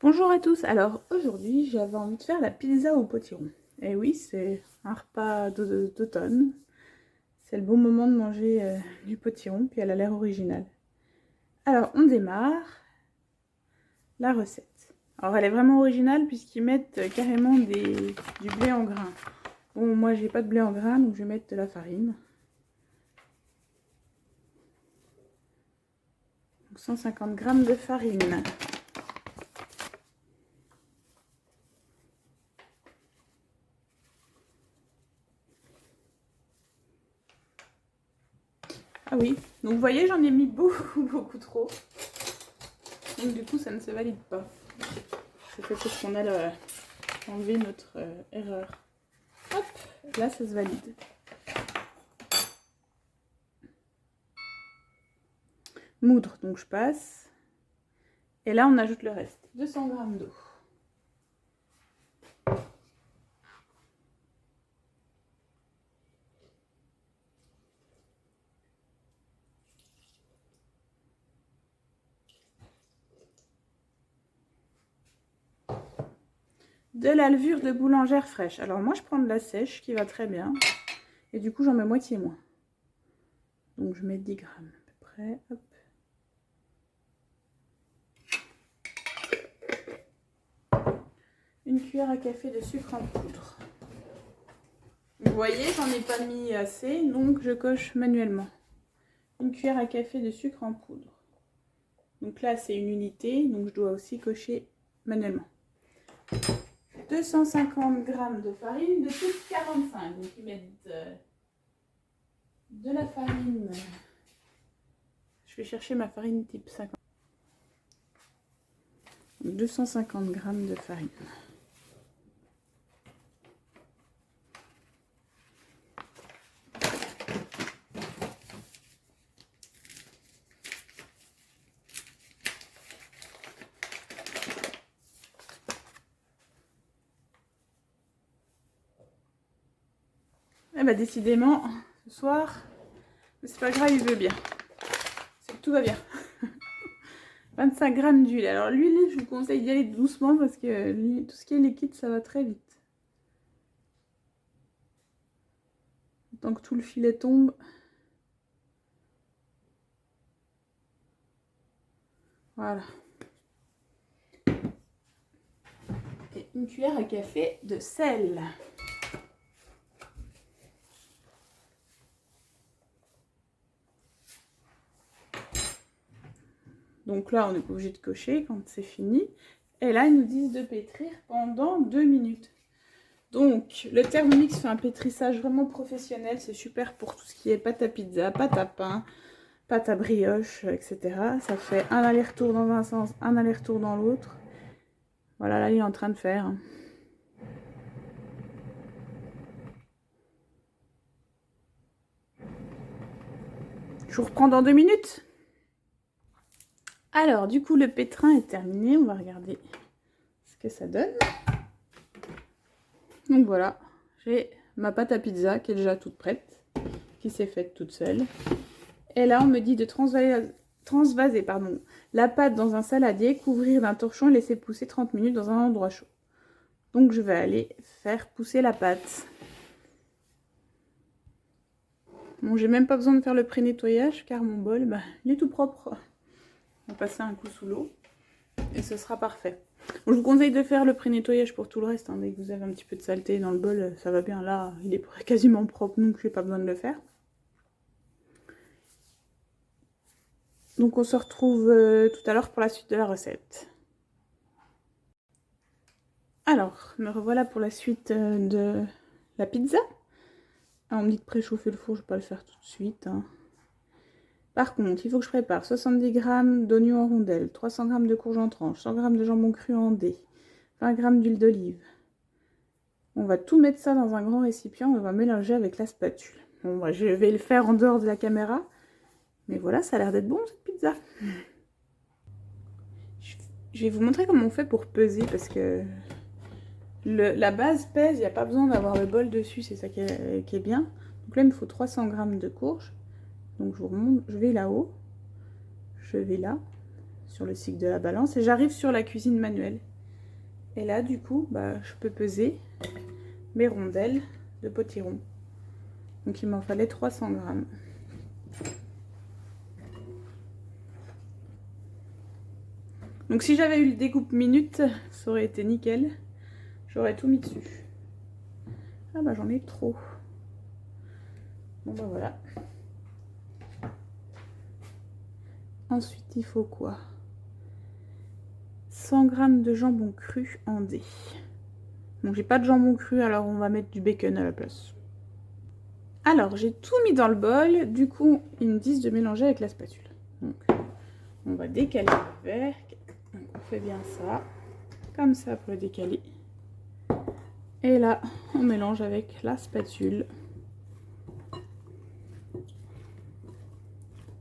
Bonjour à tous, alors aujourd'hui j'avais envie de faire la pizza au potiron. Et oui, c'est un repas d'automne, c'est le bon moment de manger du potiron, puis elle a l'air originale. Alors on démarre la recette. Alors elle est vraiment originale puisqu'ils mettent carrément du blé en grains. Bon, moi j'ai pas de blé en grains donc je vais mettre de la farine. Donc 150 g de farine. Ah oui, donc vous voyez, j'en ai mis beaucoup trop. Donc du coup, ça ne se valide pas. C'est peut-être qu'on a enlevé notre erreur. Hop, là, ça se valide. Moudre, donc je passe. Et là, on ajoute le reste. 200 g d'eau. De la levure de boulangère fraîche. Alors moi je prends de la sèche qui va très bien. Et du coup j'en mets moitié moins. Donc je mets 10 g à peu près. Hop. Une cuillère à café de sucre en poudre. Vous voyez, j'en ai pas mis assez, donc je coche manuellement. Une cuillère à café de sucre en poudre. Donc là c'est une unité, donc je dois aussi cocher manuellement. 250 g de farine de type 45. Donc ils mettent de la farine. Je vais chercher ma farine type 50. 250 g de farine. Eh ben décidément, ce soir, c'est pas grave, il veut bien. C'est que tout va bien. 25 g d'huile. Alors l'huile, je vous conseille d'y aller doucement parce que tout ce qui est liquide, ça va très vite. Tant que tout le filet tombe. Voilà. Et une cuillère à café de sel. Donc là, on n'est pas obligé de cocher quand c'est fini. Et là, ils nous disent de pétrir pendant 2 minutes. Donc, le Thermomix fait un pétrissage vraiment professionnel. C'est super pour tout ce qui est pâte à pizza, pâte à pain, pâte à brioche, etc. Ça fait un aller-retour dans un sens, un aller-retour dans l'autre. Voilà, là, il est en train de faire. Je vous reprends dans 2 minutes. Alors, du coup, le pétrin est terminé. On va regarder ce que ça donne. Donc voilà, j'ai ma pâte à pizza qui est déjà toute prête, qui s'est faite toute seule. Et là, on me dit de transvaser la pâte dans un saladier, couvrir d'un torchon et laisser pousser 30 minutes dans un endroit chaud. Donc, je vais aller faire pousser la pâte. Bon, j'ai même pas besoin de faire le pré-nettoyage car mon bol, il est tout propre. On va passer un coup sous l'eau et ce sera parfait. Bon, je vous conseille de faire le pré-nettoyage pour tout le reste. Dès que vous avez un petit peu de saleté dans le bol, ça va bien. Là, il est quasiment propre, donc je n'ai pas besoin de le faire. Donc on se retrouve tout à l'heure pour la suite de la recette. Alors, me revoilà pour la suite de la pizza. Alors, on me dit de préchauffer le four, je ne vais pas le faire tout de suite. Par contre, il faut que je prépare 70 g d'oignons en rondelles, 300 g de courge en tranches, 100 g de jambon cru en dés, 20 g d'huile d'olive. On va tout mettre ça dans un grand récipient, on va mélanger avec la spatule. Bon, je vais le faire en dehors de la caméra. Mais voilà, ça a l'air d'être bon cette pizza. Je vais vous montrer comment on fait pour peser parce que la base pèse, il n'y a pas besoin d'avoir le bol dessus, c'est ça qui est bien. Donc là, il me faut 300 g de courge. Donc je vous remonte, je vais là-haut, je vais là, sur le cycle de la balance et j'arrive sur la cuisine manuelle. Et là, du coup, bah, je peux peser mes rondelles de potiron. Donc il m'en fallait 300 grammes. Donc si j'avais eu le découpe minute, ça aurait été nickel. J'aurais tout mis dessus. Ah bah j'en ai trop. Bon bah voilà. Ensuite il faut quoi? 100 g de jambon cru en dés. Donc j'ai pas de jambon cru, alors on va mettre du bacon à la place. Alors j'ai tout mis dans le bol, du coup ils me disent de mélanger avec la spatule. Donc on va décaler le verre. Donc on fait bien ça, comme ça pour le décaler. Et là on mélange avec la spatule.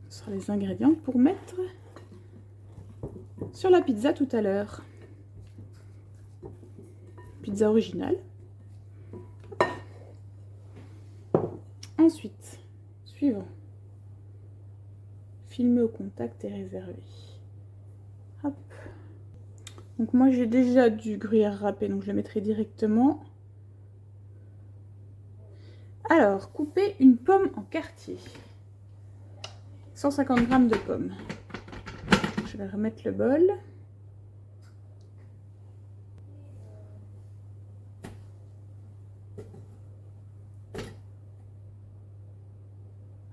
Ce sera les ingrédients pour mettre sur la pizza tout à l'heure. Pizza originale. Ensuite, suivant. Filmer au contact et réservé. Hop. Donc moi j'ai déjà du gruyère râpé, donc je le mettrai directement. Alors, couper une pomme en quartiers. 150 g de pommes. Je vais remettre le bol.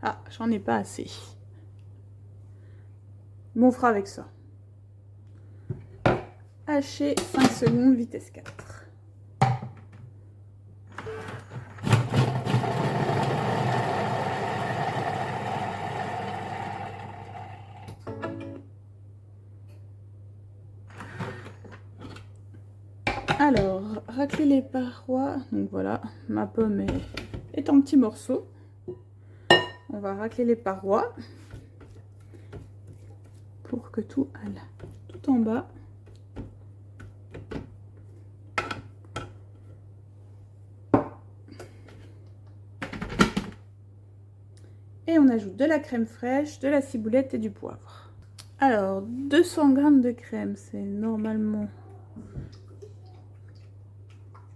Ah, j'en ai pas assez. Bon, on fera avec ça. Hacher 5 secondes, vitesse 4. Alors, racler les parois. Donc voilà, ma pomme est en petits morceaux. On va racler les parois pour que tout aille tout en bas. Et on ajoute de la crème fraîche, de la ciboulette et du poivre. Alors, 200 g de crème, c'est normalement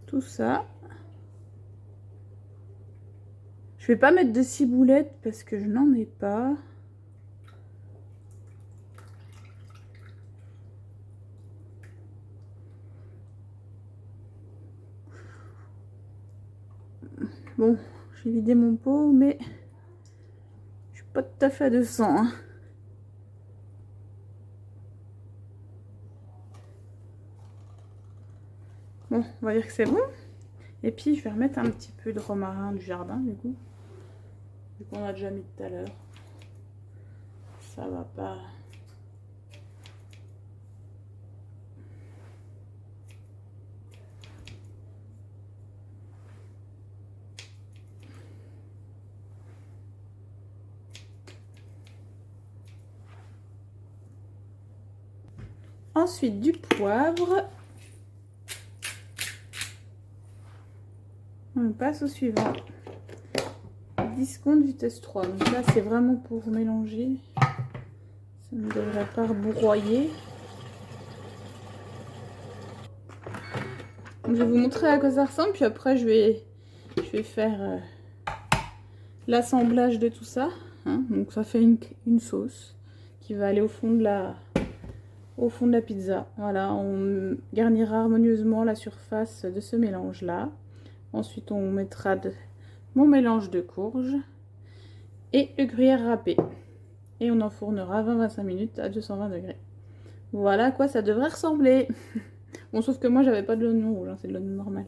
tout ça. Je vais pas mettre de ciboulette parce que je n'en ai pas. Bon, j'ai vidé mon pot, mais je suis pas tout à fait à 200. Hein. Bon, on va dire que c'est bon. Et puis, je vais remettre un petit peu de romarin du jardin, du coup. Vu qu'on a déjà mis tout à l'heure. Ça va pas... Ensuite, du poivre. On passe au suivant. 10 secondes, vitesse 3. Donc là, c'est vraiment pour mélanger. Ça ne devrait pas rebrouiller. Donc, je vais vous montrer à quoi ça ressemble. Puis après, je vais faire l'assemblage de tout ça. Hein. Donc ça fait une sauce qui va aller au fond de la pizza. Voilà, on garnira harmonieusement la surface de ce mélange-là. Ensuite, on mettra mon mélange de courge et le gruyère râpé. Et on enfournera 20-25 minutes à 220 degrés. Voilà à quoi ça devrait ressembler. Bon, sauf que moi, j'avais pas de l'oignon rouge, hein, c'est de l'oignon normal.